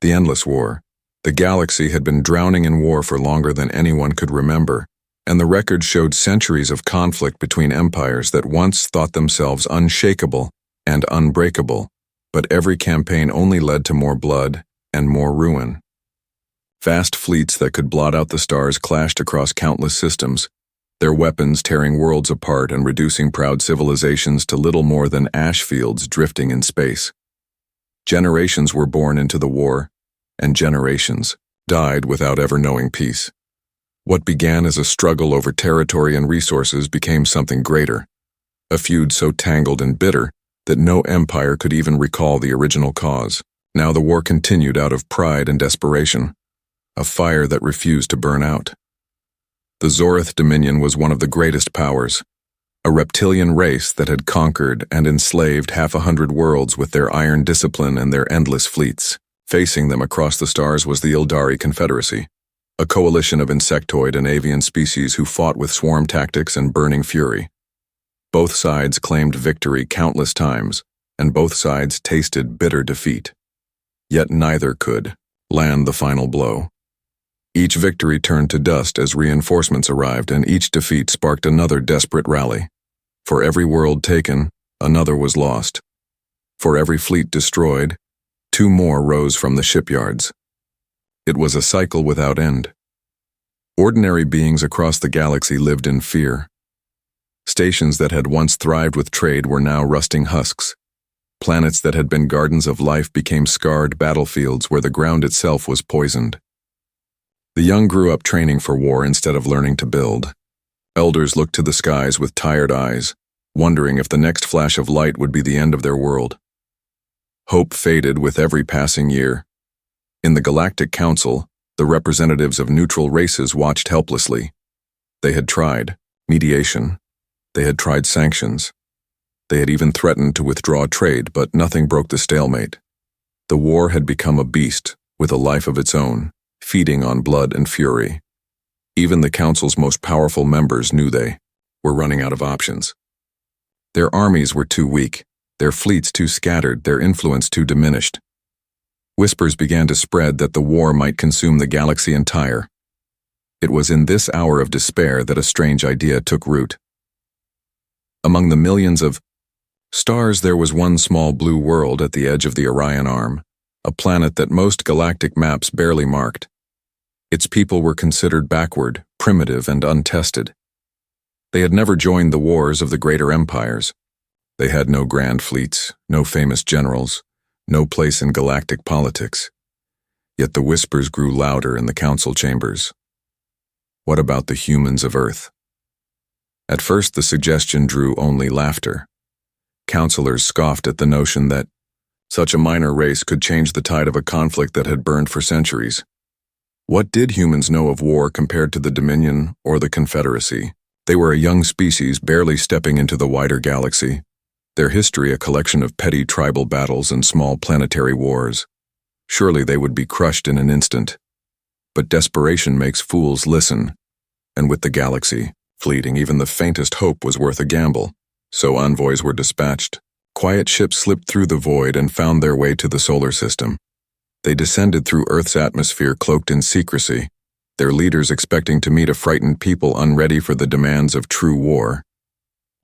The endless war. The galaxy had been drowning in war for longer than anyone could remember, and the record showed centuries of conflict between empires that once thought themselves unshakable and unbreakable, but every campaign only led to more blood and more ruin. Vast fleets that could blot out the stars clashed across countless systems, their weapons tearing worlds apart and reducing proud civilizations to little more than ash fields drifting in space. Generations were born into the war, and generations died without ever knowing peace. What began as a struggle over territory and resources became something greater, a feud so tangled and bitter that no empire could even recall the original cause. Now the war continued out of pride and desperation, a fire that refused to burn out. The Zorith Dominion was one of the greatest powers, a reptilian race that had conquered and enslaved 500 worlds with their iron discipline and their endless fleets. Facing them across the stars was the Ildari Confederacy, a coalition of insectoid and avian species who fought with swarm tactics and burning fury. Both sides claimed victory countless times, and both sides tasted bitter defeat. Yet neither could land the final blow. Each victory turned to dust as reinforcements arrived, and each defeat sparked another desperate rally. For every world taken, another was lost. For every fleet destroyed, 2 more rose from the shipyards. It was a cycle without end. Ordinary beings across the galaxy lived in fear. Stations that had once thrived with trade were now rusting husks. Planets that had been gardens of life became scarred battlefields where the ground itself was poisoned. The young grew up training for war instead of learning to build. Elders looked to the skies with tired eyes, wondering if the next flash of light would be the end of their world. Hope faded with every passing year. In the Galactic Council, the representatives of neutral races watched helplessly. They had tried mediation. They had tried sanctions. They had even threatened to withdraw trade, but nothing broke the stalemate. The war had become a beast with a life of its own, feeding on blood and fury. Even the Council's most powerful members knew they were running out of options. Their armies were too weak, their fleets too scattered, their influence too diminished. Whispers began to spread that the war might consume the galaxy entire. It was in this hour of despair that a strange idea took root. Among the millions of stars, there was one small blue world at the edge of the Orion Arm, a planet that most galactic maps barely marked. Its people were considered backward, primitive, and untested. They had never joined the wars of the greater empires. They had no grand fleets, no famous generals, no place in galactic politics. Yet the whispers grew louder in the council chambers. What about the humans of Earth? At first, the suggestion drew only laughter. Counselors scoffed at the notion that such a minor race could change the tide of a conflict that had burned for centuries. What did humans know of war compared to the Dominion or the Confederacy? They were a young species barely stepping into the wider galaxy, their history a collection of petty tribal battles and small planetary wars. Surely they would be crushed in an instant. But desperation makes fools listen, and with the galaxy fleeting, even the faintest hope was worth a gamble. So envoys were dispatched. Quiet ships slipped through the void and found their way to the solar system. They descended through Earth's atmosphere cloaked in secrecy, their leaders expecting to meet a frightened people unready for the demands of true war.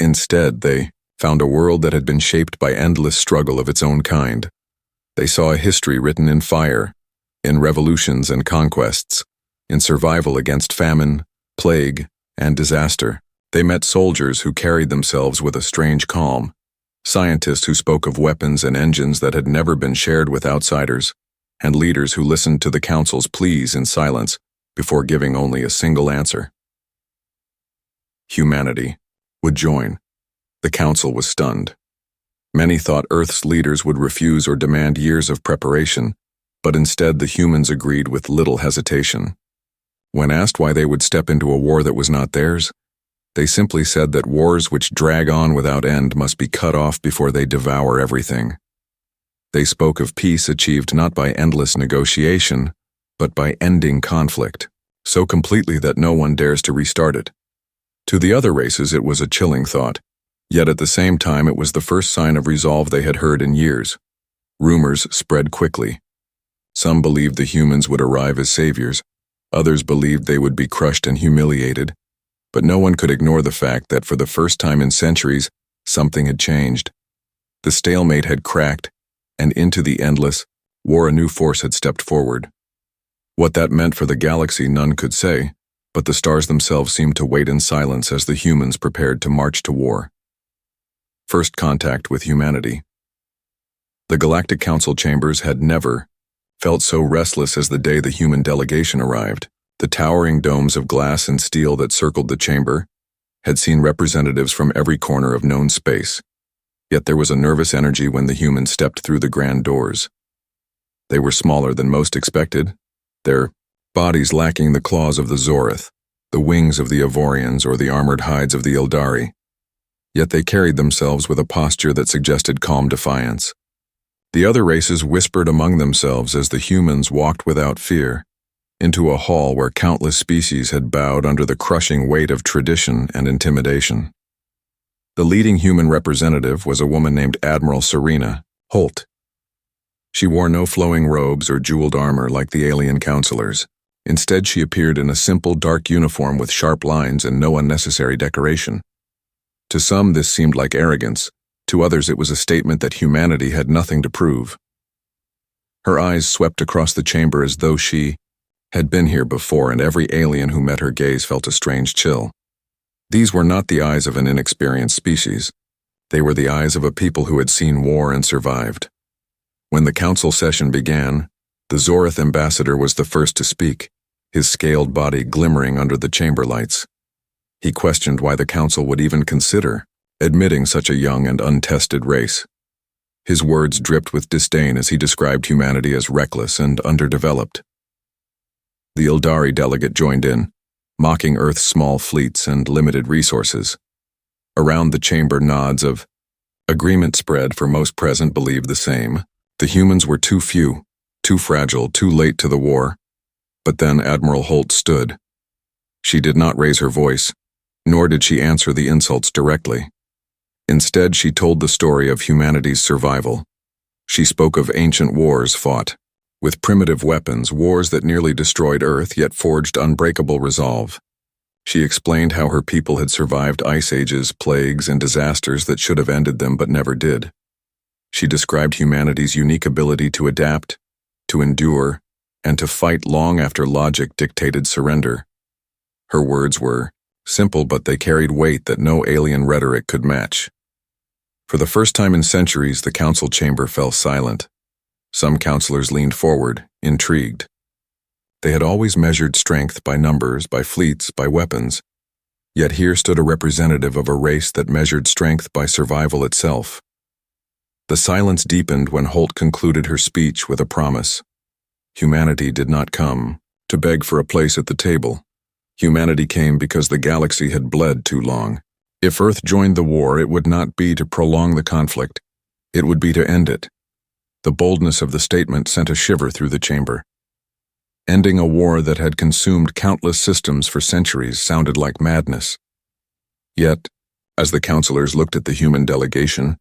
Instead, they found a world that had been shaped by endless struggle of its own kind. They saw a history written in fire, in revolutions and conquests, in survival against famine, plague, and disaster. They met soldiers who carried themselves with a strange calm, scientists who spoke of weapons and engines that had never been shared with outsiders, and leaders who listened to the Council's pleas in silence before giving only a single answer. Humanity would join. The Council was stunned. Many thought Earth's leaders would refuse or demand years of preparation, but instead the humans agreed with little hesitation. When asked why they would step into a war that was not theirs, they simply said that wars which drag on without end must be cut off before they devour everything. They spoke of peace achieved not by endless negotiation, but by ending conflict, so completely that no one dares to restart it. To the other races it was a chilling thought, yet at the same time it was the first sign of resolve they had heard in years. Rumors spread quickly. Some believed the humans would arrive as saviors, others believed they would be crushed and humiliated, but no one could ignore the fact that for the first time in centuries, something had changed. The stalemate had cracked, and into the endless war a new force had stepped forward. What that meant for the galaxy none could say, but the stars themselves seemed to wait in silence as the humans prepared to march to war. First contact with humanity. The Galactic Council chambers had never felt so restless as the day the human delegation arrived. The towering domes of glass and steel that circled the chamber had seen representatives from every corner of known space. Yet there was a nervous energy when the humans stepped through the grand doors. They were smaller than most expected, their bodies lacking the claws of the Zorith, the wings of the Avorians, or the armored hides of the Ildari. Yet they carried themselves with a posture that suggested calm defiance. The other races whispered among themselves as the humans walked without fear into a hall where countless species had bowed under the crushing weight of tradition and intimidation. The leading human representative was a woman named Admiral Serena Holt. She wore no flowing robes or jeweled armor like the alien counselors. Instead, she appeared in a simple dark uniform with sharp lines and no unnecessary decoration. To some, this seemed like arrogance. To others, it was a statement that humanity had nothing to prove. Her eyes swept across the chamber as though she had been here before, and every alien who met her gaze felt a strange chill. These were not the eyes of an inexperienced species. They were the eyes of a people who had seen war and survived. When the council session began, the Zorith ambassador was the first to speak, his scaled body glimmering under the chamber lights. He questioned why the council would even consider admitting such a young and untested race. His words dripped with disdain as he described humanity as reckless and underdeveloped. The Ildari delegate joined in, mocking Earth's small fleets and limited resources. Around the chamber, nods of agreement spread, for most present believed the same. The humans were too few, too fragile, too late to the war. But then Admiral Holt stood. She did not raise her voice, nor did she answer the insults directly. Instead, she told the story of humanity's survival. She spoke of ancient wars fought with primitive weapons, wars that nearly destroyed Earth yet forged unbreakable resolve. She explained how her people had survived ice ages, plagues, and disasters that should have ended them but never did. She described humanity's unique ability to adapt, to endure, and to fight long after logic dictated surrender. Her words were simple, but they carried weight that no alien rhetoric could match. For the first time in centuries, the council chamber fell silent. Some counselors leaned forward, intrigued. They had always measured strength by numbers, by fleets, by weapons. Yet here stood a representative of a race that measured strength by survival itself. The silence deepened when Holt concluded her speech with a promise. Humanity did not come to beg for a place at the table. Humanity came because the galaxy had bled too long. If Earth joined the war, it would not be to prolong the conflict. It would be to end it. The boldness of the statement sent a shiver through the chamber. Ending a war that had consumed countless systems for centuries sounded like madness. Yet, as the counselors looked at the human delegation,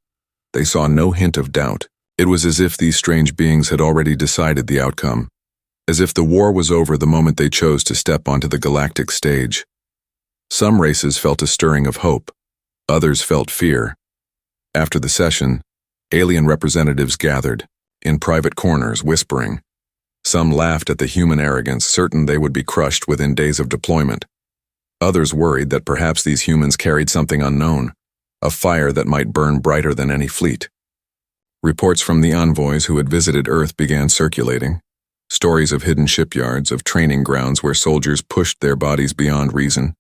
they saw no hint of doubt. It was as if these strange beings had already decided the outcome, as if the war was over the moment they chose to step onto the galactic stage. Some races felt a stirring of hope, others felt fear. After the session, alien representatives gathered, in private corners, whispering. Some laughed at the human arrogance, certain they would be crushed within days of deployment. Others worried that perhaps these humans carried something unknown, a fire that might burn brighter than any fleet. Reports from the envoys who had visited Earth began circulating. Stories of hidden shipyards, of training grounds where soldiers pushed their bodies beyond reason,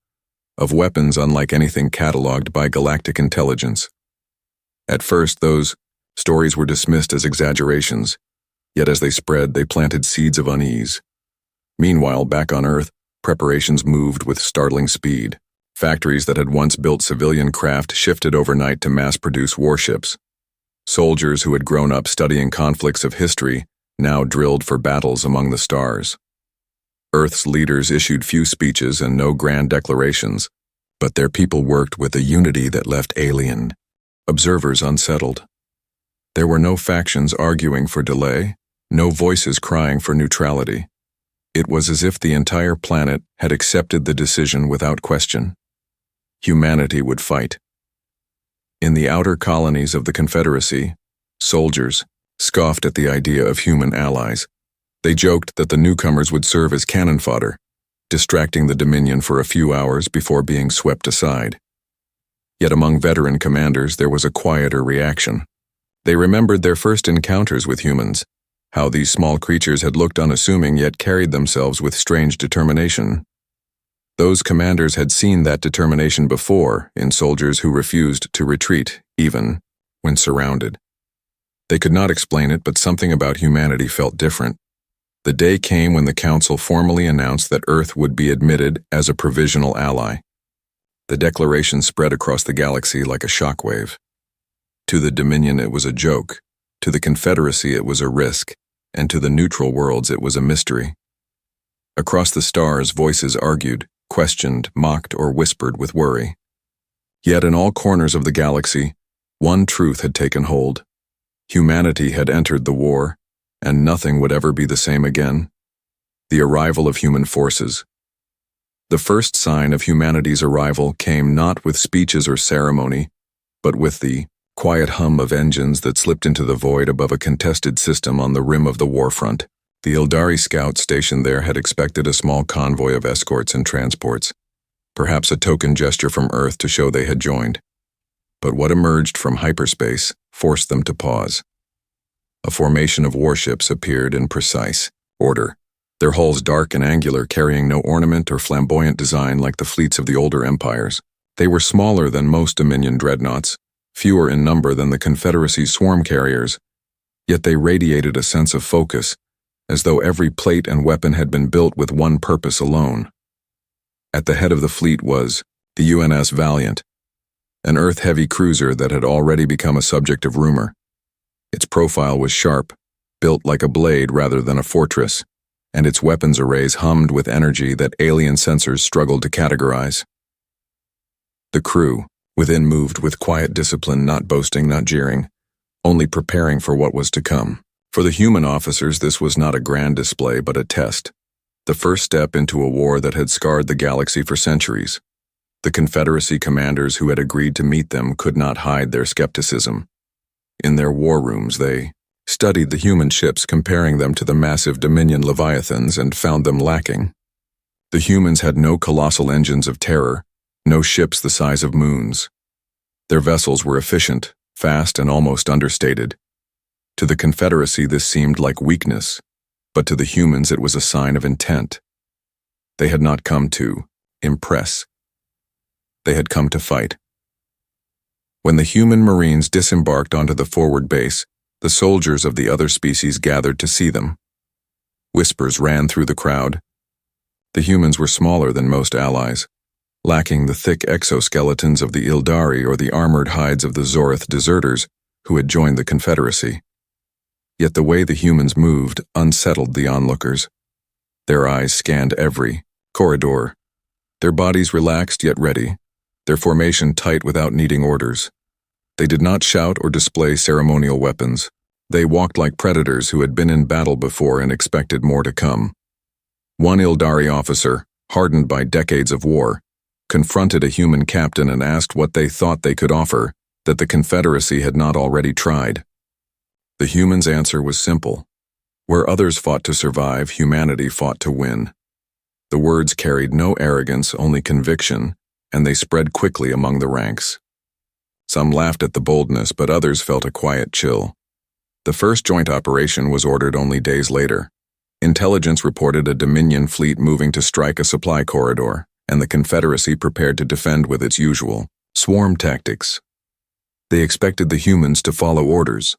of weapons unlike anything catalogued by galactic intelligence. At first, those stories were dismissed as exaggerations, yet as they spread, they planted seeds of unease. Meanwhile, back on Earth, preparations moved with startling speed. Factories that had once built civilian craft shifted overnight to mass-produce warships. Soldiers who had grown up studying conflicts of history now drilled for battles among the stars. Earth's leaders issued few speeches and no grand declarations, but their people worked with a unity that left alien observers unsettled. There were no factions arguing for delay, no voices crying for neutrality. It was as if the entire planet had accepted the decision without question. Humanity would fight. In the outer colonies of the Confederacy, soldiers scoffed at the idea of human allies. They joked that the newcomers would serve as cannon fodder, distracting the Dominion for a few hours before being swept aside. Yet among veteran commanders there was a quieter reaction. They remembered their first encounters with humans, how these small creatures had looked unassuming yet carried themselves with strange determination. Those commanders had seen that determination before in soldiers who refused to retreat, even when surrounded. They could not explain it, but something about humanity felt different. The day came when the Council formally announced that Earth would be admitted as a provisional ally. The declaration spread across the galaxy like a shockwave. To the Dominion it was a joke, to the Confederacy it was a risk, and to the neutral worlds it was a mystery. Across the stars voices argued, questioned, mocked, or whispered with worry. Yet in all corners of the galaxy, one truth had taken hold. Humanity had entered the war, and nothing would ever be the same again. The arrival of human forces. The first sign of humanity's arrival came not with speeches or ceremony, but with the quiet hum of engines that slipped into the void above a contested system on the rim of the warfront. The Ildari scouts stationed there had expected a small convoy of escorts and transports, perhaps a token gesture from Earth to show they had joined. But what emerged from hyperspace forced them to pause. A formation of warships appeared in precise order, their hulls dark and angular, carrying no ornament or flamboyant design like the fleets of the older empires. They were smaller than most Dominion dreadnoughts, fewer in number than the Confederacy's swarm carriers, yet they radiated a sense of focus, as though every plate and weapon had been built with one purpose alone. At the head of the fleet was the UNS Valiant, an Earth-heavy cruiser that had already become a subject of rumor. Its profile was sharp, built like a blade rather than a fortress, and its weapons arrays hummed with energy that alien sensors struggled to categorize. The crew within moved with quiet discipline, not boasting, not jeering, only preparing for what was to come. For the human officers, this was not a grand display but a test, the first step into a war that had scarred the galaxy for centuries. The Confederacy commanders who had agreed to meet them could not hide their skepticism. In their war rooms, they studied the human ships, comparing them to the massive Dominion Leviathans, and found them lacking. The humans had no colossal engines of terror, no ships the size of moons. Their vessels were efficient, fast, and almost understated. To the Confederacy this seemed like weakness, but to the humans it was a sign of intent. They had not come to impress. They had come to fight. When the human Marines disembarked onto the forward base, the soldiers of the other species gathered to see them. Whispers ran through the crowd. The humans were smaller than most allies, lacking the thick exoskeletons of the Ildari or the armored hides of the Zorith deserters who had joined the Confederacy. Yet the way the humans moved unsettled the onlookers. Their eyes scanned every corridor, their bodies relaxed yet ready, their formation tight without needing orders. They did not shout or display ceremonial weapons. They walked like predators who had been in battle before and expected more to come. One Ildari officer, hardened by decades of war, confronted a human captain and asked what they thought they could offer that the Confederacy had not already tried. The human's answer was simple. Where others fought to survive, humanity fought to win. The words carried no arrogance, only conviction, and they spread quickly among the ranks. Some laughed at the boldness, but others felt a quiet chill. The first joint operation was ordered only days later. Intelligence reported a Dominion fleet moving to strike a supply corridor, and the Confederacy prepared to defend with its usual swarm tactics. They expected the humans to follow orders,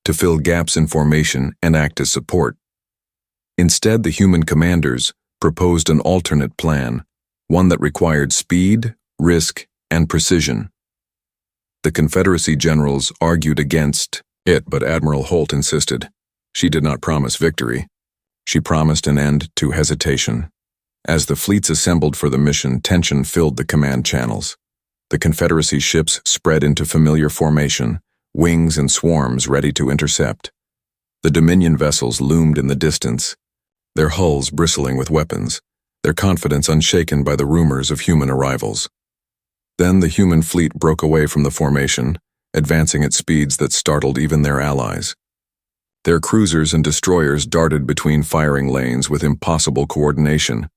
to fill gaps in formation and act as support. Instead, the human commanders proposed an alternate plan, one that required speed, risk, and precision. The Confederacy generals argued against it, but Admiral Holt insisted. She did not promise victory. She promised an end to hesitation. As the fleets assembled for the mission, tension filled the command channels. The Confederacy ships spread into familiar formation, wings and swarms ready to intercept. The Dominion vessels loomed in the distance, their hulls bristling with weapons, their confidence unshaken by the rumors of human arrivals. Then the human fleet broke away from the formation, advancing at speeds that startled even their allies. Their cruisers and destroyers darted between firing lanes with impossible coordination,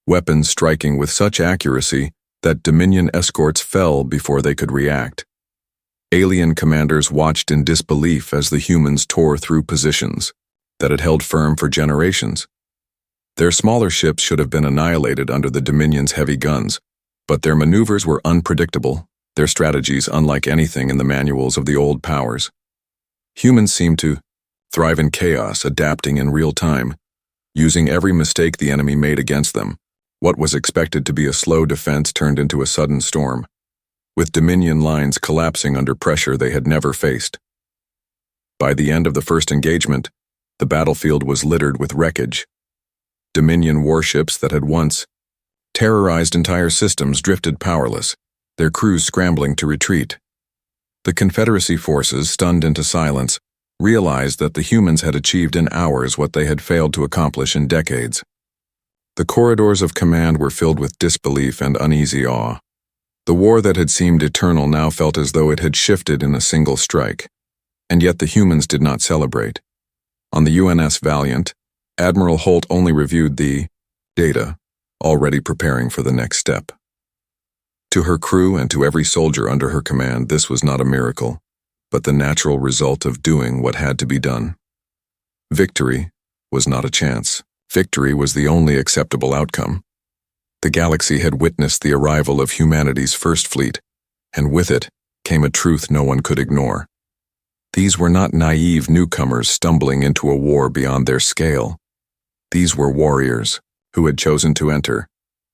weapons striking with such accuracy that Dominion escorts fell before they could react. Alien commanders watched in disbelief as the humans tore through positions that had held firm for generations. Their smaller ships should have been annihilated under the Dominion's heavy guns, but their maneuvers were unpredictable, their strategies unlike anything in the manuals of the old powers. Humans seemed to thrive in chaos, adapting in real time, using every mistake the enemy made against them. What was expected to be a slow defense turned into a sudden storm, with Dominion lines collapsing under pressure they had never faced. By the end of the first engagement, the battlefield was littered with wreckage. Dominion warships that had once terrorized entire systems drifted powerless, their crews scrambling to retreat. The Confederacy forces, stunned into silence, realized that the humans had achieved in hours what they had failed to accomplish in decades. The corridors of command were filled with disbelief and uneasy awe. The war that had seemed eternal now felt as though it had shifted in a single strike. And yet the humans did not celebrate. On the UNS Valiant, Admiral Holt only reviewed the data, already preparing for the next step. To her crew and to every soldier under her command, this was not a miracle, but the natural result of doing what had to be done. Victory was not a chance. Victory was the only acceptable outcome. The galaxy had witnessed the arrival of humanity's first fleet, and with it came a truth no one could ignore. These were not naive newcomers stumbling into a war beyond their scale. These were warriors who had chosen to enter,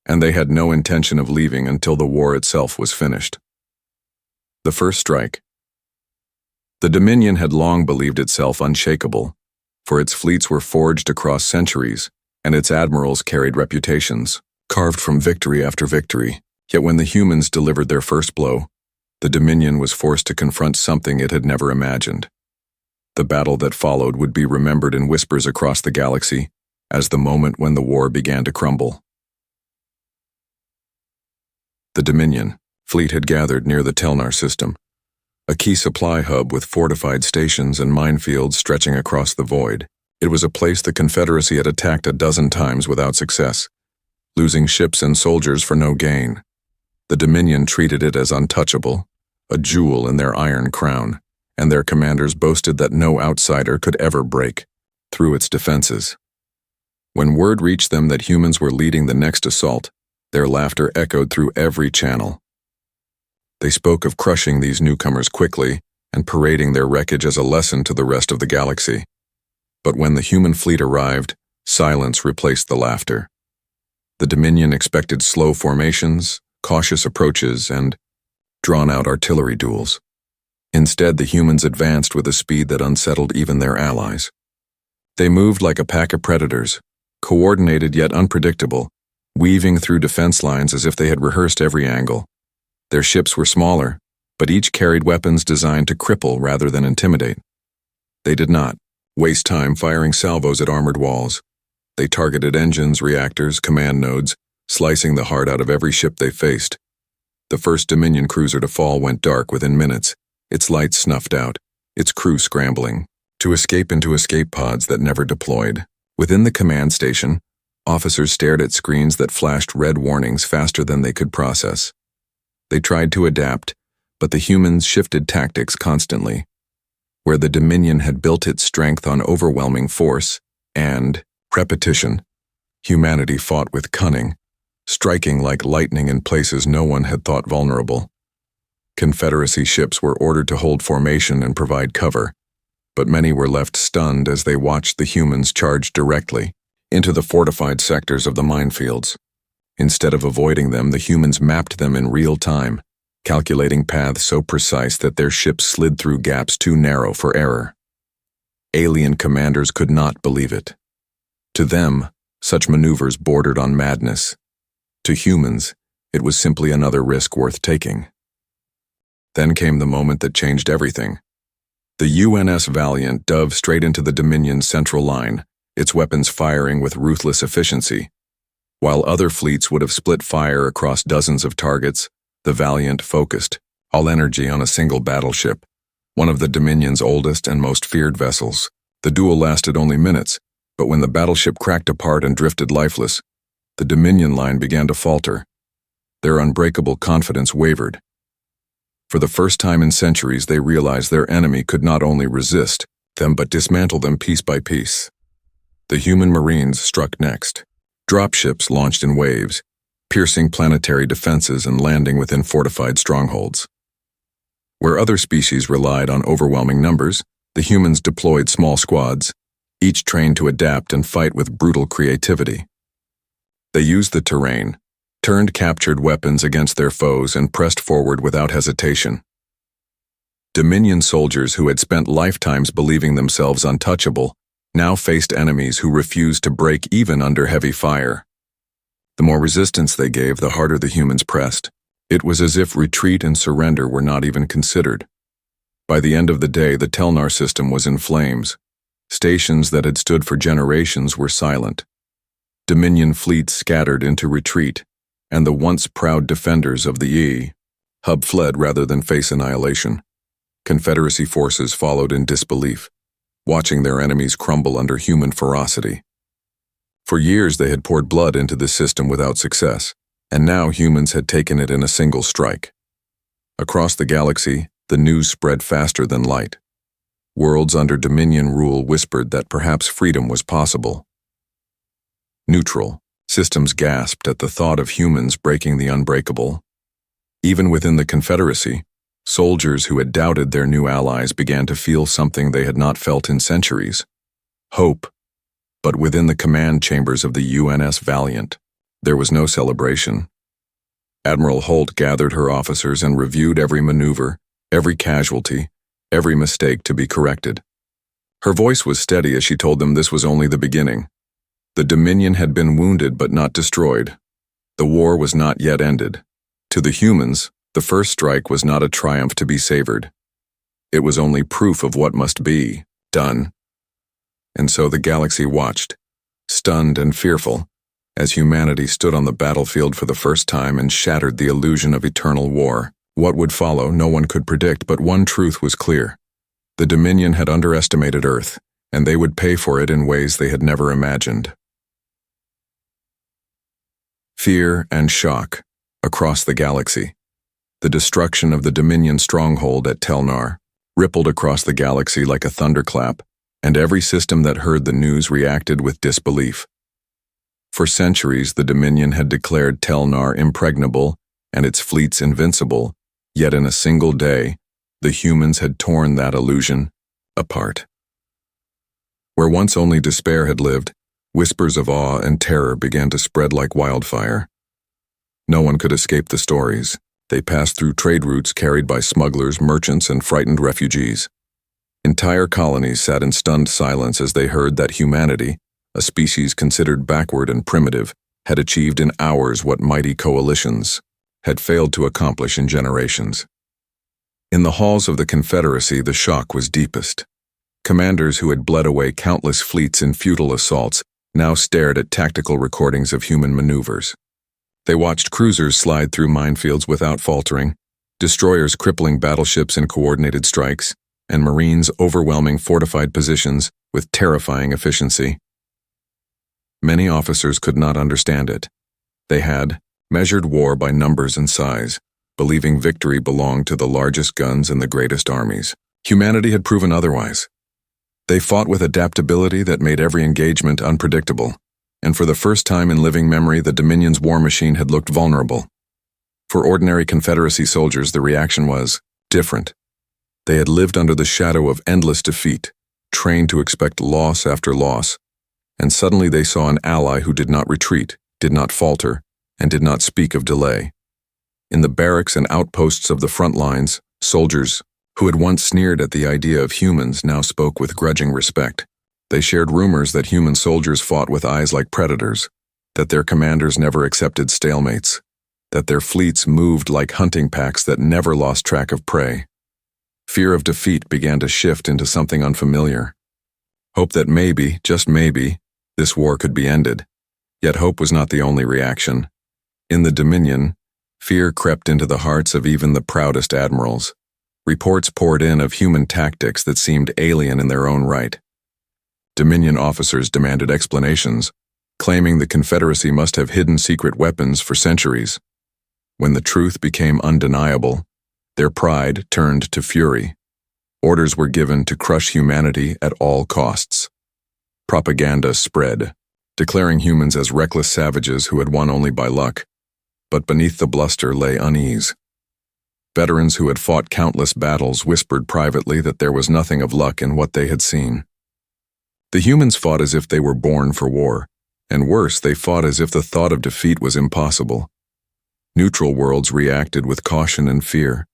and they had no intention of leaving until the war itself was finished. The first strike. The Dominion had long believed itself unshakable, for its fleets were forged across centuries, and its admirals carried reputations carved from victory after victory. Yet when the humans delivered their first blow, the Dominion was forced to confront something it had never imagined. The battle that followed would be remembered in whispers across the galaxy as the moment when the war began to crumble. The Dominion fleet had gathered near the Telnar system, a key supply hub with fortified stations and minefields stretching across the void. It was a place the Confederacy had attacked a dozen times without success, losing ships and soldiers for no gain. The Dominion treated it as untouchable, a jewel in their iron crown, and their commanders boasted that no outsider could ever break through its defenses. When word reached them that humans were leading the next assault, their laughter echoed through every channel. They spoke of crushing these newcomers quickly and parading their wreckage as a lesson to the rest of the galaxy. But when the human fleet arrived, silence replaced the laughter. The Dominion expected slow formations, cautious approaches, and drawn-out artillery duels. Instead, the humans advanced with a speed that unsettled even their allies. They moved like a pack of predators, coordinated yet unpredictable, weaving through defense lines as if they had rehearsed every angle. Their ships were smaller, but each carried weapons designed to cripple rather than intimidate. They did not waste time firing salvos at armored walls. They targeted engines, reactors, command nodes, slicing the heart out of every ship they faced. The first Dominion cruiser to fall went dark within minutes, its lights snuffed out, its crew scrambling to escape into escape pods that never deployed. Within the command station, officers stared at screens that flashed red warnings faster than they could process. They tried to adapt, but the humans shifted tactics constantly. Where the Dominion had built its strength on overwhelming force and repetition, humanity fought with cunning, striking like lightning in places no one had thought vulnerable. Confederacy ships were ordered to hold formation and provide cover, but many were left stunned as they watched the humans charge directly into the fortified sectors of the minefields. Instead of avoiding them, the humans mapped them in real time, calculating paths so precise that their ships slid through gaps too narrow for error. Alien commanders could not believe it. To them, such maneuvers bordered on madness. To humans, it was simply another risk worth taking. Then came the moment that changed everything. The UNS Valiant dove straight into the Dominion's central line, its weapons firing with ruthless efficiency. While other fleets would have split fire across dozens of targets, the Valiant focused all energy on a single battleship, one of the Dominion's oldest and most feared vessels. The duel lasted only minutes, but when the battleship cracked apart and drifted lifeless, the Dominion line began to falter. Their unbreakable confidence wavered. For the first time in centuries, they realized their enemy could not only resist them but dismantle them piece by piece. The human Marines struck next. Dropships launched in waves, piercing planetary defenses and landing within fortified strongholds. Where other species relied on overwhelming numbers, the humans deployed small squads, each trained to adapt and fight with brutal creativity. They used the terrain, turned captured weapons against their foes, and pressed forward without hesitation. Dominion soldiers who had spent lifetimes believing themselves untouchable now faced enemies who refused to break even under heavy fire. The more resistance they gave, the harder the humans pressed. It was as if retreat and surrender were not even considered. By the end of the day, the Telnar system was in flames. Stations that had stood for generations were silent. Dominion fleets scattered into retreat, and the once proud defenders of the hub fled rather than face annihilation. Confederacy forces followed in disbelief, watching their enemies crumble under human ferocity. For years they had poured blood into the system without success, and now humans had taken it in a single strike. Across the galaxy, the news spread faster than light. Worlds under Dominion rule whispered that perhaps freedom was possible. Neutral systems gasped at the thought of humans breaking the unbreakable. Even within the Confederacy, soldiers who had doubted their new allies began to feel something they had not felt in centuries: hope. But within the command chambers of the UNS Valiant, there was no celebration. Admiral Holt gathered her officers and reviewed every maneuver, every casualty, every mistake to be corrected. Her voice was steady as she told them this was only the beginning. The Dominion had been wounded but not destroyed. The war was not yet ended. To the humans, the first strike was not a triumph to be savored. It was only proof of what must be done. And so the galaxy watched, stunned and fearful, as humanity stood on the battlefield for the first time and shattered the illusion of eternal war. What would follow, no one could predict, but one truth was clear. The Dominion had underestimated Earth, and they would pay for it in ways they had never imagined. Fear and shock across the galaxy. The destruction of the Dominion stronghold at Telnar rippled across the galaxy like a thunderclap, and every system that heard the news reacted with disbelief. For centuries, the Dominion had declared Telnar impregnable and its fleets invincible, yet in a single day, the humans had torn that illusion apart. Where once only despair had lived, whispers of awe and terror began to spread like wildfire. No one could escape the stories. They passed through trade routes carried by smugglers, merchants, and frightened refugees. Entire colonies sat in stunned silence as they heard that humanity, a species considered backward and primitive, had achieved in hours what mighty coalitions had failed to accomplish in generations. In the halls of the Confederacy, the shock was deepest. Commanders who had bled away countless fleets in futile assaults now stared at tactical recordings of human maneuvers. They watched cruisers slide through minefields without faltering, destroyers crippling battleships in coordinated strikes, and Marines overwhelming fortified positions with terrifying efficiency. Many officers could not understand it. They had measured war by numbers and size, believing victory belonged to the largest guns and the greatest armies. Humanity had proven otherwise. They fought with adaptability that made every engagement unpredictable, and for the first time in living memory, the Dominion's war machine had looked vulnerable. For ordinary Confederacy soldiers, the reaction was different. They had lived under the shadow of endless defeat, trained to expect loss after loss, and suddenly they saw an ally who did not retreat, did not falter, and did not speak of delay. In the barracks and outposts of the front lines, soldiers who had once sneered at the idea of humans now spoke with grudging respect. They shared rumors that human soldiers fought with eyes like predators, that their commanders never accepted stalemates, that their fleets moved like hunting packs that never lost track of prey. Fear of defeat began to shift into something unfamiliar. Hope that maybe, just maybe, this war could be ended. Yet hope was not the only reaction. In the Dominion, fear crept into the hearts of even the proudest admirals. Reports poured in of human tactics that seemed alien in their own right. Dominion officers demanded explanations, claiming the Confederacy must have hidden secret weapons for centuries. When the truth became undeniable, their pride turned to fury. Orders were given to crush humanity at all costs. Propaganda spread, declaring humans as reckless savages who had won only by luck. But beneath the bluster lay unease. Veterans who had fought countless battles whispered privately that there was nothing of luck in what they had seen. The humans fought as if they were born for war, and worse, they fought as if the thought of defeat was impossible. Neutral worlds reacted with caution and fear.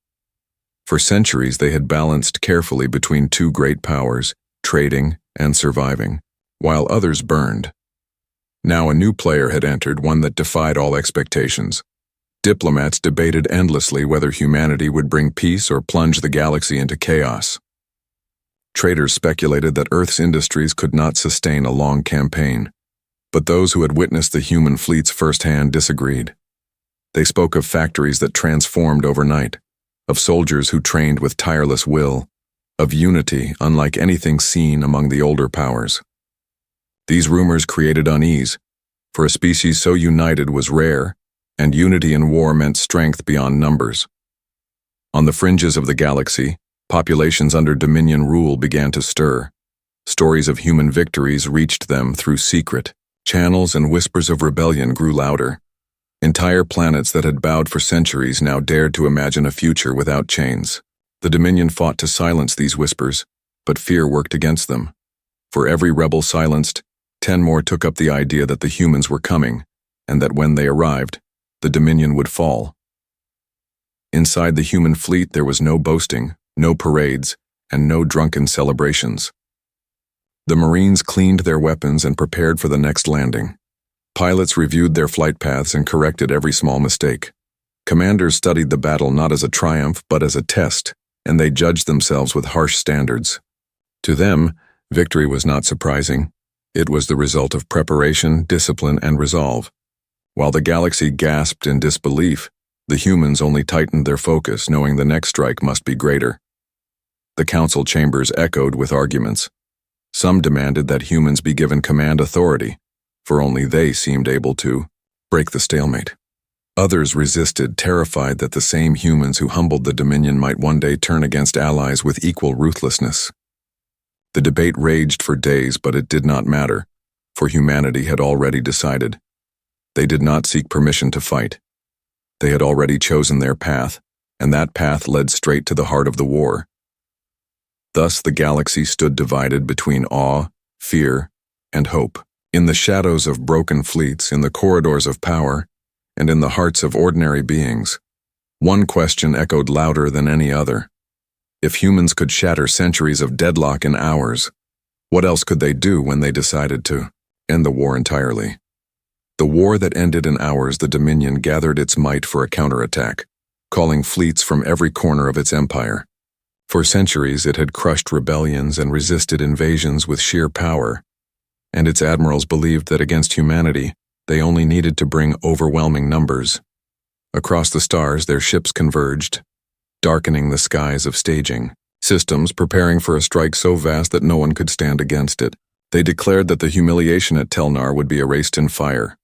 For centuries, they had balanced carefully between two great powers, trading and surviving, while others burned. Now a new player had entered, one that defied all expectations. Diplomats debated endlessly whether humanity would bring peace or plunge the galaxy into chaos. Traders speculated that Earth's industries could not sustain a long campaign, but those who had witnessed the human fleets firsthand disagreed. They spoke of factories that transformed overnight, of soldiers who trained with tireless will, of unity unlike anything seen among the older powers. These rumors created unease, for a species so united was rare, and unity in war meant strength beyond numbers. On the fringes of the galaxy, populations under Dominion rule began to stir. Stories of human victories reached them through secret channels, and whispers of rebellion grew louder. Entire planets that had bowed for centuries now dared to imagine a future without chains. The Dominion fought to silence these whispers, but fear worked against them. For every rebel silenced, 10 more took up the idea that the humans were coming, and that when they arrived, the Dominion would fall. Inside the human fleet there was no boasting, no parades, and no drunken celebrations. The Marines cleaned their weapons and prepared for the next landing. Pilots reviewed their flight paths and corrected every small mistake. Commanders studied the battle not as a triumph but as a test, and they judged themselves with harsh standards. To them, victory was not surprising. It was the result of preparation, discipline, and resolve. While the galaxy gasped in disbelief, the humans only tightened their focus, knowing the next strike must be greater. The council chambers echoed with arguments. Some demanded that humans be given command authority, for only they seemed able to break the stalemate. Others resisted, terrified that the same humans who humbled the Dominion might one day turn against allies with equal ruthlessness. The debate raged for days, but it did not matter, for humanity had already decided. They did not seek permission to fight. They had already chosen their path, and that path led straight to the heart of the war. Thus the galaxy stood divided between awe, fear, and hope. In the shadows of broken fleets, in the corridors of power, and in the hearts of ordinary beings, one question echoed louder than any other. If humans could shatter centuries of deadlock in hours, what else could they do when they decided to end the war entirely? The war that ended in hours, the Dominion gathered its might for a counterattack, calling fleets from every corner of its empire. For centuries it had crushed rebellions and resisted invasions with sheer power, and its admirals believed that against humanity, they only needed to bring overwhelming numbers. Across the stars, their ships converged, darkening the skies of staging systems, preparing for a strike so vast that no one could stand against it. They declared that the humiliation at Telnar would be erased in fire,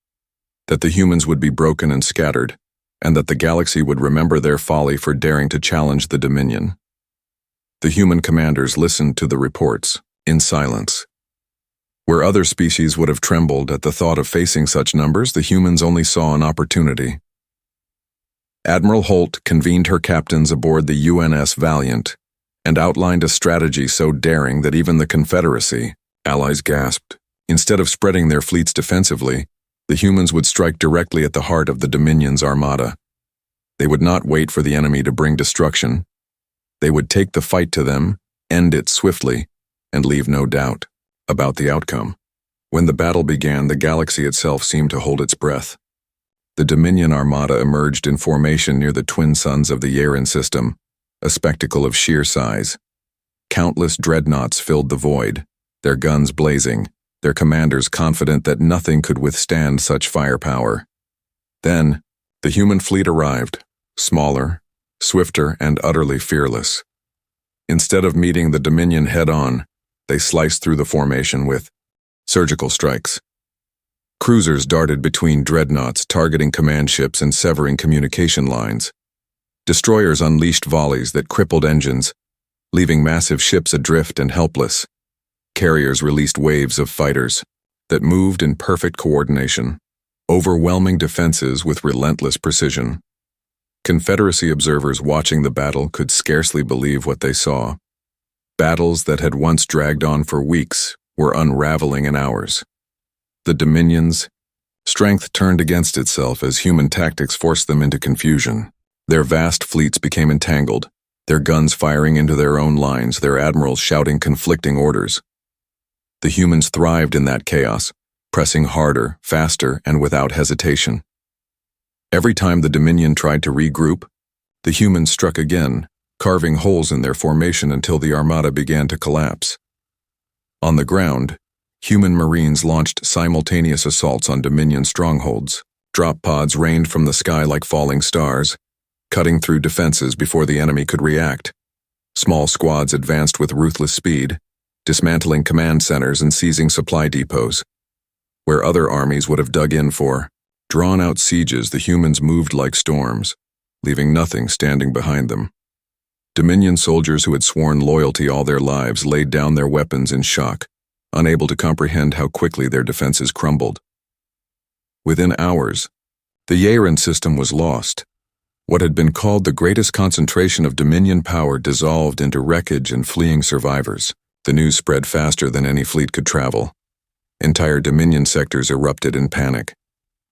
that the humans would be broken and scattered, and that the galaxy would remember their folly for daring to challenge the Dominion. The human commanders listened to the reports, in silence. Where other species would have trembled at the thought of facing such numbers, the humans only saw an opportunity. Admiral Holt convened her captains aboard the UNS Valiant and outlined a strategy so daring that even the Confederacy, allies, gasped. Instead of spreading their fleets defensively, the humans would strike directly at the heart of the Dominion's armada. They would not wait for the enemy to bring destruction. They would take the fight to them, end it swiftly, and leave no doubt about the outcome. When the battle began, the galaxy itself seemed to hold its breath. The Dominion armada emerged in formation near the twin suns of the Yaren system, a spectacle of sheer size. Countless dreadnoughts filled the void, their guns blazing, their commanders confident that nothing could withstand such firepower. Then, the human fleet arrived, smaller, swifter, and utterly fearless. Instead of meeting the Dominion head-on, they sliced through the formation with surgical strikes. Cruisers darted between dreadnoughts, targeting command ships and severing communication lines. Destroyers unleashed volleys that crippled engines, leaving massive ships adrift and helpless. Carriers released waves of fighters that moved in perfect coordination, overwhelming defenses with relentless precision. Confederacy observers watching the battle could scarcely believe what they saw. Battles that had once dragged on for weeks were unraveling in hours. The Dominion's strength turned against itself as human tactics forced them into confusion. Their vast fleets became entangled, their guns firing into their own lines, their admirals shouting conflicting orders. The humans thrived in that chaos, pressing harder, faster, and without hesitation. Every time the Dominion tried to regroup, the humans struck again, carving holes in their formation until the armada began to collapse. On the ground, human marines launched simultaneous assaults on Dominion strongholds. Drop pods rained from the sky like falling stars, cutting through defenses before the enemy could react. Small squads advanced with ruthless speed, dismantling command centers and seizing supply depots. Where other armies would have dug in for drawn-out sieges, the humans moved like storms, leaving nothing standing behind them. Dominion soldiers who had sworn loyalty all their lives laid down their weapons in shock, unable to comprehend how quickly their defenses crumbled. Within hours, the Yaran system was lost. What had been called the greatest concentration of Dominion power dissolved into wreckage and fleeing survivors. The news spread faster than any fleet could travel. Entire Dominion sectors erupted in panic.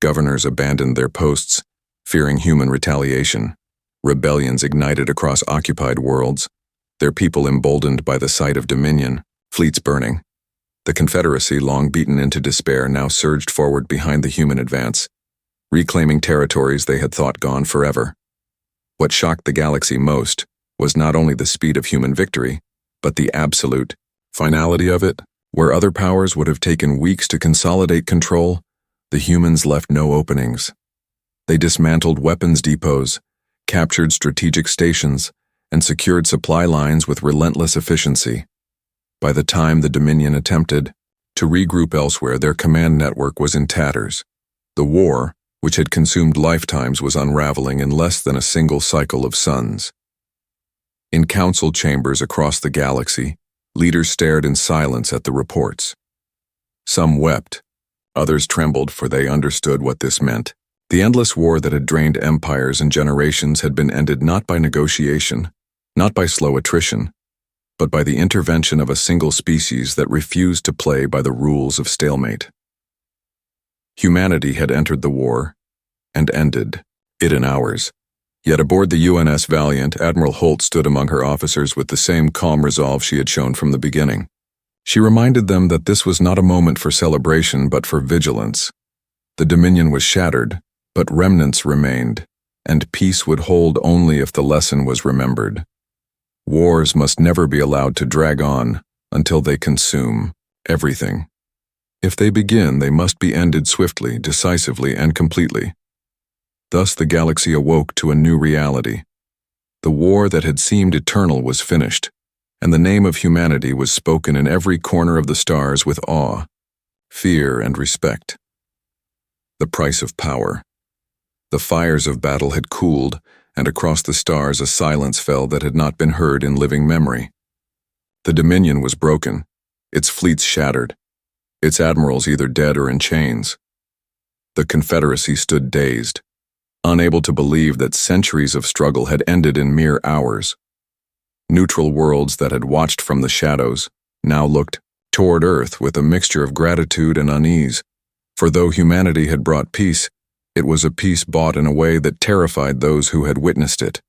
Governors abandoned their posts, fearing human retaliation. Rebellions ignited across occupied worlds, their people emboldened by the sight of Dominion, fleets burning. The Confederacy, long beaten into despair, now surged forward behind the human advance, reclaiming territories they had thought gone forever. What shocked the galaxy most was not only the speed of human victory, but the absolute finality of it. Where other powers would have taken weeks to consolidate control, the humans left no openings. They dismantled weapons depots, captured strategic stations, and secured supply lines with relentless efficiency. By the time the Dominion attempted to regroup elsewhere, their command network was in tatters. The war, which had consumed lifetimes, was unraveling in less than a single cycle of suns. In council chambers across the galaxy, leaders stared in silence at the reports. Some wept, others trembled, for they understood what this meant. The endless war that had drained empires and generations had been ended not by negotiation, not by slow attrition, but by the intervention of a single species that refused to play by the rules of stalemate. Humanity had entered the war and ended it in hours. Yet aboard the UNS Valiant, Admiral Holt stood among her officers with the same calm resolve she had shown from the beginning. She reminded them that this was not a moment for celebration but for vigilance. The Dominion was shattered, but remnants remained, and peace would hold only if the lesson was remembered. Wars must never be allowed to drag on until they consume everything. If they begin, they must be ended swiftly, decisively, and completely. Thus the galaxy awoke to a new reality. The war that had seemed eternal was finished, and the name of humanity was spoken in every corner of the stars with awe, fear, and respect. The price of power. The fires of battle had cooled, and across the stars a silence fell that had not been heard in living memory. The Dominion was broken, its fleets shattered, its admirals either dead or in chains. The Confederacy stood dazed, unable to believe that centuries of struggle had ended in mere hours. Neutral worlds that had watched from the shadows now looked toward Earth with a mixture of gratitude and unease, for though humanity had brought peace, it was a peace bought in a way that terrified those who had witnessed it.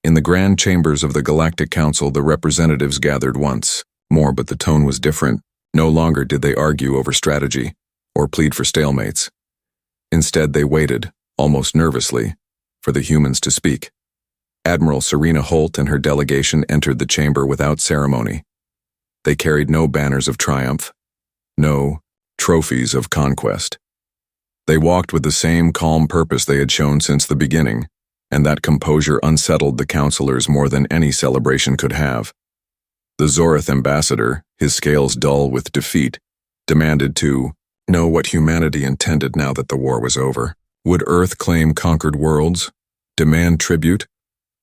In the grand chambers of the Galactic Council, the representatives gathered once more, but the tone was different. No longer did they argue over strategy or plead for stalemates. Instead, they waited, almost nervously, for the humans to speak. Admiral Serena Holt and her delegation entered the chamber without ceremony. They carried no banners of triumph, no trophies of conquest. They walked with the same calm purpose they had shown since the beginning, and that composure unsettled the counselors more than any celebration could have. The Zorith ambassador, his scales dull with defeat, demanded to know what humanity intended now that the war was over. Would Earth claim conquered worlds, demand tribute,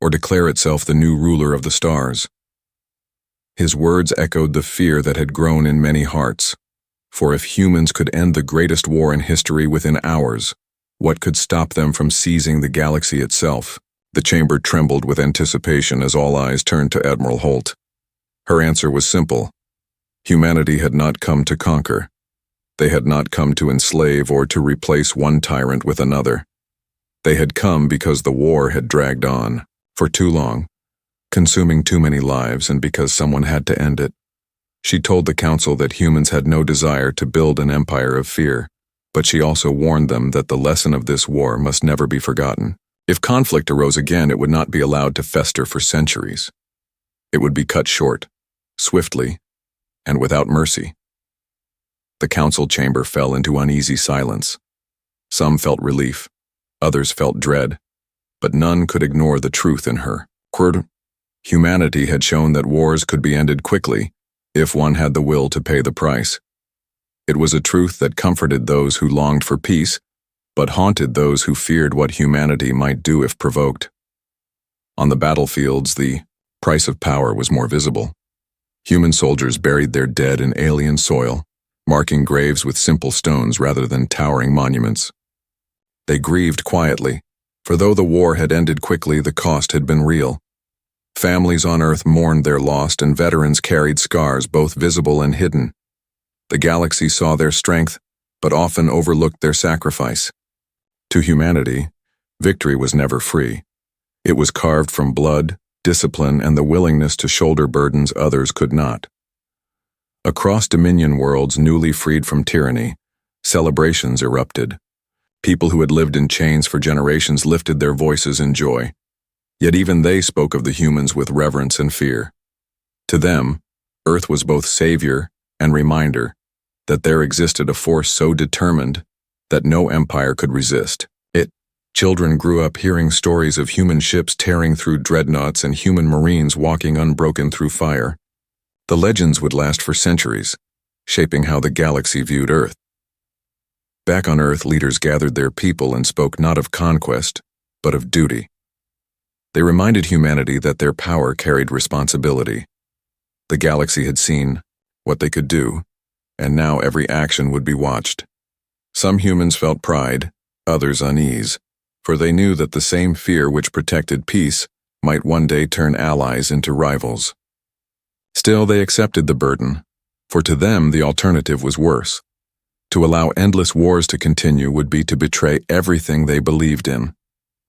or declare itself the new ruler of the stars? His words echoed the fear that had grown in many hearts. For if humans could end the greatest war in history within hours, what could stop them from seizing the galaxy itself? The chamber trembled with anticipation as all eyes turned to Admiral Holt. Her answer was simple. Humanity had not come to conquer. They had not come to enslave or to replace one tyrant with another. They had come because the war had dragged on for too long, consuming too many lives, and because someone had to end it. She told the council that humans had no desire to build an empire of fear, but she also warned them that the lesson of this war must never be forgotten. If conflict arose again, it would not be allowed to fester for centuries. It would be cut short, swiftly, and without mercy. The council chamber fell into uneasy silence. Some felt relief, others felt dread, but none could ignore the truth in her. Humanity had shown that wars could be ended quickly, if one had the will to pay the price. It was a truth that comforted those who longed for peace, but haunted those who feared what humanity might do if provoked. On the battlefields, the price of power was more visible. Human soldiers buried their dead in alien soil, marking graves with simple stones rather than towering monuments. They grieved quietly, for though the war had ended quickly, the cost had been real. Families on Earth mourned their lost, and veterans carried scars both visible and hidden. The galaxy saw their strength, but often overlooked their sacrifice. To humanity, victory was never free. It was carved from blood, discipline, and the willingness to shoulder burdens others could not. Across Dominion worlds newly freed from tyranny, celebrations erupted. People who had lived in chains for generations lifted their voices in joy. Yet even they spoke of the humans with reverence and fear. To them, Earth was both savior and reminder that there existed a force so determined that no empire could resist it. Children grew up hearing stories of human ships tearing through dreadnoughts and human marines walking unbroken through fire. The legends would last for centuries, shaping how the galaxy viewed Earth. Back on Earth, leaders gathered their people and spoke not of conquest, but of duty. They reminded humanity that their power carried responsibility. The galaxy had seen what they could do, and now every action would be watched. Some humans felt pride, others unease, for they knew that the same fear which protected peace might one day turn allies into rivals. Still, they accepted the burden, for to them the alternative was worse. To allow endless wars to continue would be to betray everything they believed in.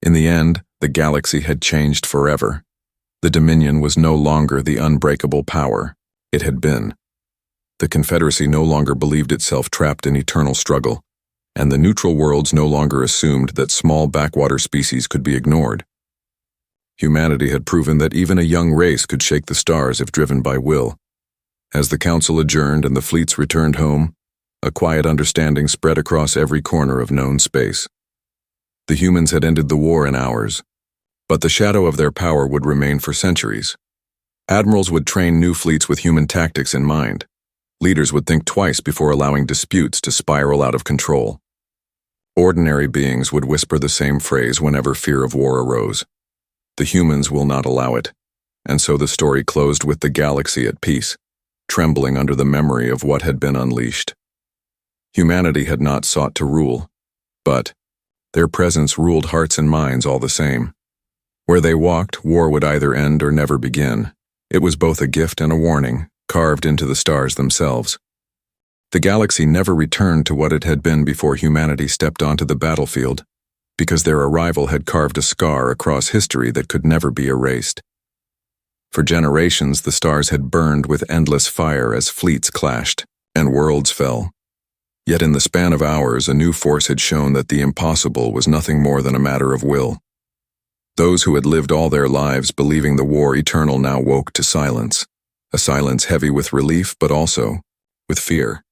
In the end, the galaxy had changed forever. The Dominion was no longer the unbreakable power it had been. The Confederacy no longer believed itself trapped in eternal struggle, and the neutral worlds no longer assumed that small backwater species could be ignored. Humanity had proven that even a young race could shake the stars if driven by will. As the council adjourned and the fleets returned home, a quiet understanding spread across every corner of known space. The humans had ended the war in hours, but the shadow of their power would remain for centuries. Admirals would train new fleets with human tactics in mind. Leaders would think twice before allowing disputes to spiral out of control. Ordinary beings would whisper the same phrase whenever fear of war arose. The humans will not allow it, and so the story closed with the galaxy at peace, trembling under the memory of what had been unleashed. Humanity had not sought to rule, but their presence ruled hearts and minds all the same. Where they walked, war would either end or never begin. It was both a gift and a warning, carved into the stars themselves. The galaxy never returned to what it had been before humanity stepped onto the battlefield, because their arrival had carved a scar across history that could never be erased. For generations, the stars had burned with endless fire as fleets clashed and worlds fell. Yet in the span of hours, a new force had shown that the impossible was nothing more than a matter of will. Those who had lived all their lives believing the war eternal now woke to silence, a silence heavy with relief but also with fear.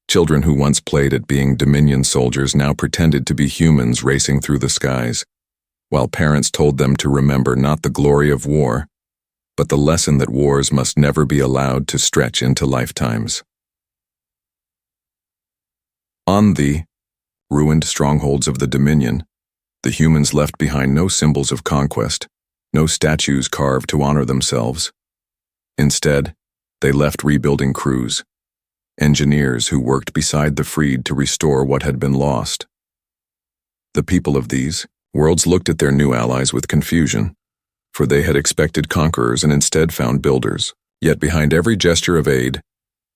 Children who once played at being Dominion soldiers now pretended to be humans racing through the skies, while parents told them to remember not the glory of war, but the lesson that wars must never be allowed to stretch into lifetimes. On the ruined strongholds of the Dominion, the humans left behind no symbols of conquest, no statues carved to honor themselves. Instead, they left rebuilding crews, engineers who worked beside the freed to restore what had been lost. The people of these worlds looked at their new allies with confusion, for they had expected conquerors and instead found builders. Yet behind every gesture of aid,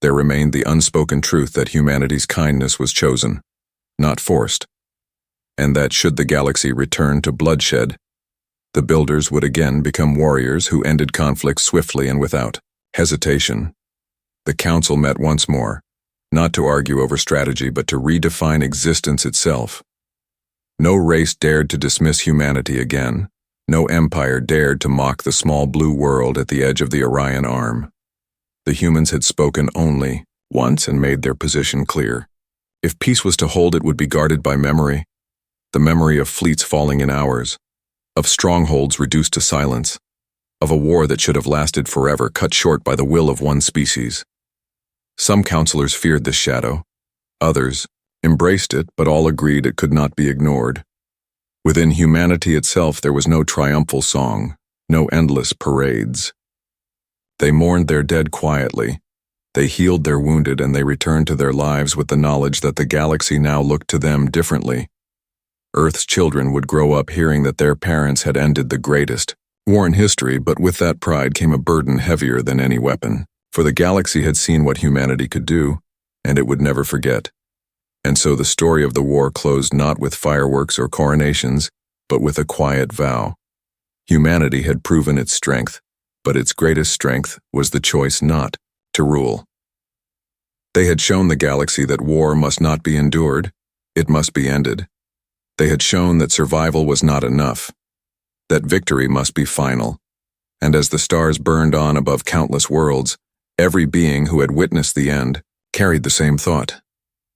there remained the unspoken truth that humanity's kindness was chosen, not forced, and that should the galaxy return to bloodshed, the builders would again become warriors who ended conflict swiftly and without hesitation. The council met once more, not to argue over strategy but to redefine existence itself. No race dared to dismiss humanity again. No empire dared to mock the small blue world at the edge of the Orion Arm. The humans had spoken only once and made their position clear. If peace was to hold, it would be guarded by memory, the memory of fleets falling in hours, of strongholds reduced to silence, of a war that should have lasted forever cut short by the will of one species. Some counselors feared this shadow, others embraced it, but all agreed it could not be ignored. Within humanity itself there was no triumphal song, no endless parades. They mourned their dead quietly, they healed their wounded, and they returned to their lives with the knowledge that the galaxy now looked to them differently. Earth's children would grow up hearing that their parents had ended the greatest war in history, but with that pride came a burden heavier than any weapon, for the galaxy had seen what humanity could do, and it would never forget. And so the story of the war closed not with fireworks or coronations, but with a quiet vow. Humanity had proven its strength, but its greatest strength was the choice not to rule. They had shown the galaxy that war must not be endured, it must be ended. They had shown that survival was not enough, that victory must be final. And as the stars burned on above countless worlds, every being who had witnessed the end carried the same thought.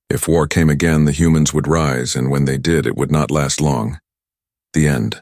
If war came again, the humans would rise, and when they did, it would not last long. The end.